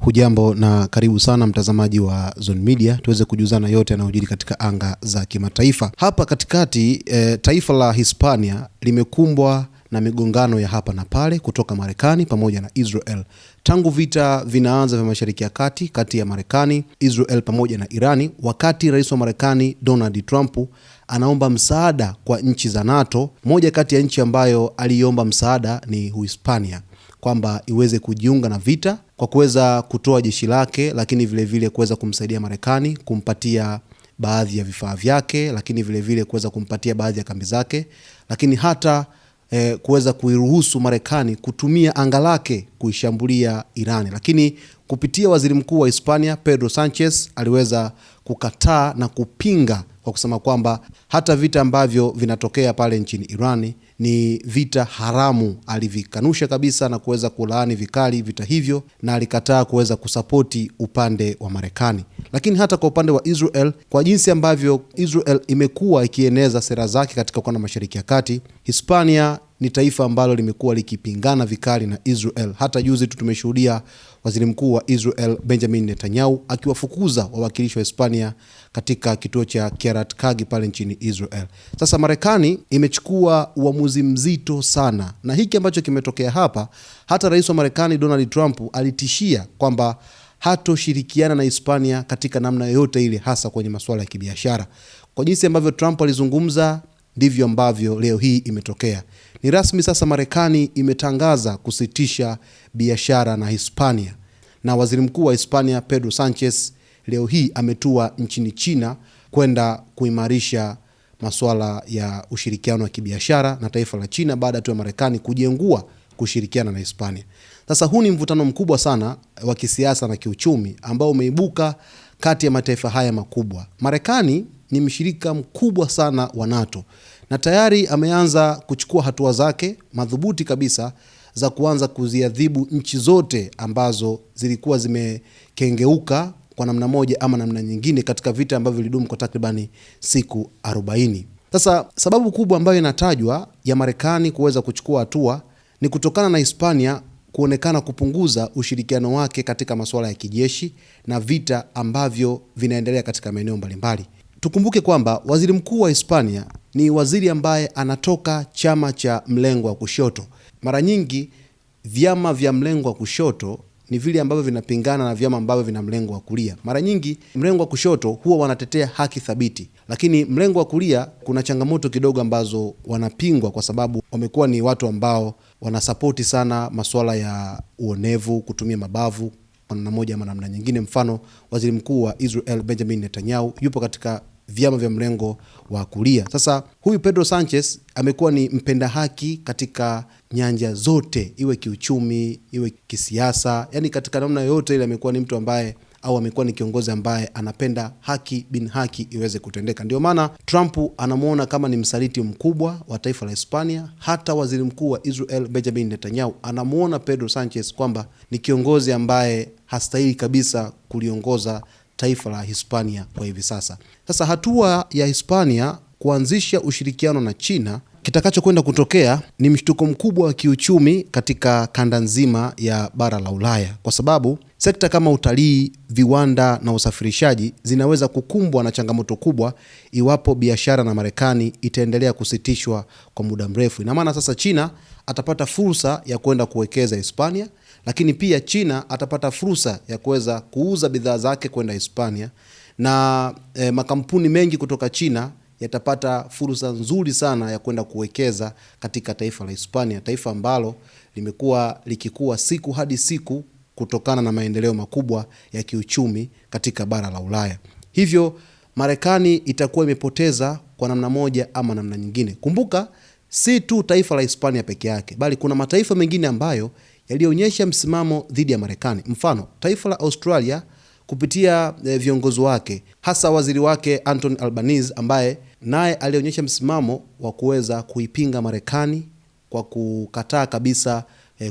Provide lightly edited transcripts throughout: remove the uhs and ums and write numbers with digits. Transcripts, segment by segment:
Hujambo na karibu sana mtazamaji wa Zone Media, tuweze kujuzana yote yanayojiri katika anga za kimataifa. Hapa katikati taifa la Hispania limekumbwa na migongano ya hapa na pale kutoka Marekani pamoja na Israel. Tangu vita vinaanza vya Mashariki ya Kati kati ya Marekani, Israel pamoja na Irani, wakati rais wa Marekani Donald Trump anaomba msaada kwa nchi za NATO, moja kati ya nchi ambayo aliomba msaada ni Hispania, kwamba iweze kujiunga na vita kwa kuweza kutoa jeshi lake, lakini vile vile kuweza kumsaidia Marekani kumpatia baadhi ya vifaa vyake, lakini vile vile kuweza kumpatia baadhi ya kambi zake, lakini hata kuweza kuiruhusu Marekani kutumia anga lake kuishambulia Irani. Lakini kupitia waziri mkuu wa Hispania Pedro Sanchez aliweza kukataa na kupinga kwa kusema kwamba hata vita ambavyo vinatokea pale nchini Irani ni vita haramu. Alivikanusha kabisa na kuweza kulaani vikali vita hivyo, na alikataa kuweza kusapoti upande wa Marekani. Lakini hata kwa upande wa Israel, kwa jinsi ambavyo Israel imekuwa ikieneza sera zake katika ukanda wa Mashariki ya Kati, Hispania ni taifa ambalo limekuwa likipingana vikali na Israel. Hata juzi tumeshuhudia waziri mkuu wa Israel Benjamin Netanyahu akiwafukuza wawakilishi wa Hispania katika kituo cha Kiryat Arba pale nchini Israel. Sasa Marekani imechukua uamuzi mzito sana, na hiki ambacho kimetokea hapa, hata rais wa Marekani Donald Trump alitishia kwamba hatoshirikiana na Hispania katika namna yoyote ile, hasa kwenye masuala ya kibiashara. Kwa jinsi ambavyo Trump alizungumza, ndivyo ambavyo leo hii imetokea. Ni rasmi sasa, Marekani imetangaza kusitisha biashara na Hispania, na waziri mkuu wa Hispania Pedro Sanchez leo hii ametua nchini China kwenda kuimarisha masuala ya ushirikiano wa kibiashara na taifa la China baada tu ya Marekani kujengua kushirikiana na Hispania. Sasa huu ni mvutano mkubwa sana wa kisiasa na kiuchumi ambao umeibuka kati ya mataifa haya makubwa. Marekani ni mshirika mkubwa sana wa NATO na tayari ameanza kuchukua hatua zake madhubuti kabisa za kuanza kuziadhibu nchi zote ambazo zilikuwa zimekengeuka kwa namna moja ama namna nyingine katika vita ambavyo vilidumu kwa takribani siku 40. Sasa sababu kubwa ambayo inatajwa ya Marekani kuweza kuchukua hatua ni kutokana na Hispania kuonekana kupunguza ushirikiano wake katika masuala ya kijeshi na vita ambavyo vinaendelea katika maeneo mbalimbali. Tukumbuke kwamba waziri mkuu wa Hispania ni waziri ambaye anatoka chama cha mlengo wa kushoto. Mara nyingi vyama vya mlengo wa kushoto ni vile ambavyo vinapingana na vyama ambavyo vina mlengo wa kulia. Mara nyingi mlengo wa kushoto huwa wanatetea haki thabiti, lakini mlengo wa kulia kuna changamoto kidogo ambazo wanapingwa kwa sababu wamekuwa ni watu ambao wanasapoti sana masuala ya uonevu, kutumia mabavu kwa namna moja ama namna nyingine. Mfano, waziri mkuu wa Israel Benjamin Netanyahu yupo katika vyama vya mlengo wa kulia. Sasa huyu Pedro Sanchez amekuwa ni mpenda haki katika nyanja zote, iwe kiuchumi, iwe kisiasa, yani katika namna yote ile amekuwa ni mtu ambaye, au amekuwa ni kiongozi ambaye anapenda haki bin haki iweze kutendeka. Ndio maana Trump anamuona kama ni msaliti mkubwa wa taifa la Hispania. Hata waziri mkuu wa Israel Benjamin Netanyahu anamuona Pedro Sanchez kwamba ni kiongozi ambaye hastahili kabisa kuliongoza taifa la Hispania kwa hivi sasa. Sasa hatua ya Hispania kuanzisha ushirikiano na China, kitakacho kwenda kutokea ni mshtuko mkubwa wa kiuchumi katika kanda nzima ya bara la Ulaya, kwa sababu sekta kama utalii, viwanda na usafirishaji zinaweza kukumbwa na changamoto kubwa iwapo biashara na Marekani itaendelea kusitishwa kwa muda mrefu. Ina maana sasa China atapata fursa ya kwenda kuwekeza Hispania, lakini pia China atapata fursa ya kuweza kuuza bidhaa zake kwenda Hispania, na makampuni mengi kutoka China yatapata fursa nzuri sana ya kwenda kuwekeza katika taifa la Hispania, taifa ambalo limekuwa likikua siku hadi siku kutokana na maendeleo makubwa ya kiuchumi katika bara la Ulaya. Hivyo Marekani itakuwa imepoteza kwa namna moja ama namna nyingine. Kumbuka, si tu taifa la Hispania peke yake, bali kuna mataifa mengine ambayo yalionyesha msimamo dhidi ya Marekani. Mfano, taifa la Australia kupitia viongozi wake, hasa waziri wake Anthony Albanese, ambaye naye alionyesha msimamo wa kuweza kuipinga Marekani kwa kukataa kabisa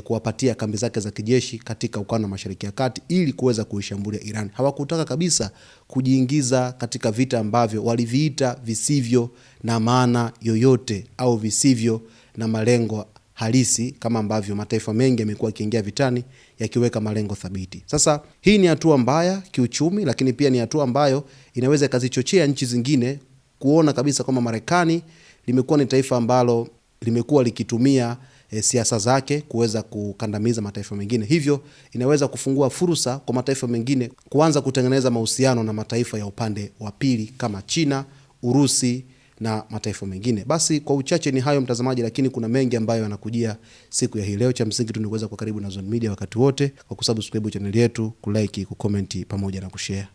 kuwapatia kambi zake za kijeshi katika ukanda wa Mashariki ya Kati ili kuweza kuishambulia Iran. Hawakutaka kabisa kujiingiza katika vita ambavyo waliviita visivyo na maana yoyote au visivyo na malengo halisi kama ambavyo mataifa mengi yamekuwa yakiingia vitani yakiweka malengo thabiti. Sasa hii ni hatua mbaya kiuchumi, lakini pia ni hatua ambayo inaweza ikazichochea nchi zingine kuona kabisa kwamba Marekani limekuwa ni taifa ambalo limekuwa likitumia siasa zake kuweza kukandamiza mataifa mengine. Hivyo inaweza kufungua fursa kwa mataifa mengine kuanza kutengeneza mahusiano na mataifa ya upande wa pili kama China, Urusi na mataifa mengine. Basi kwa uchache ni hayo mtazamaji, lakini kuna mengi ambayo yanakujia siku ya hii leo. Cha msingi tu ni kuweza kwa karibu na Zone Media wakati wote kwa kusubscribe channel yetu, kulike, kucomment pamoja na kushare.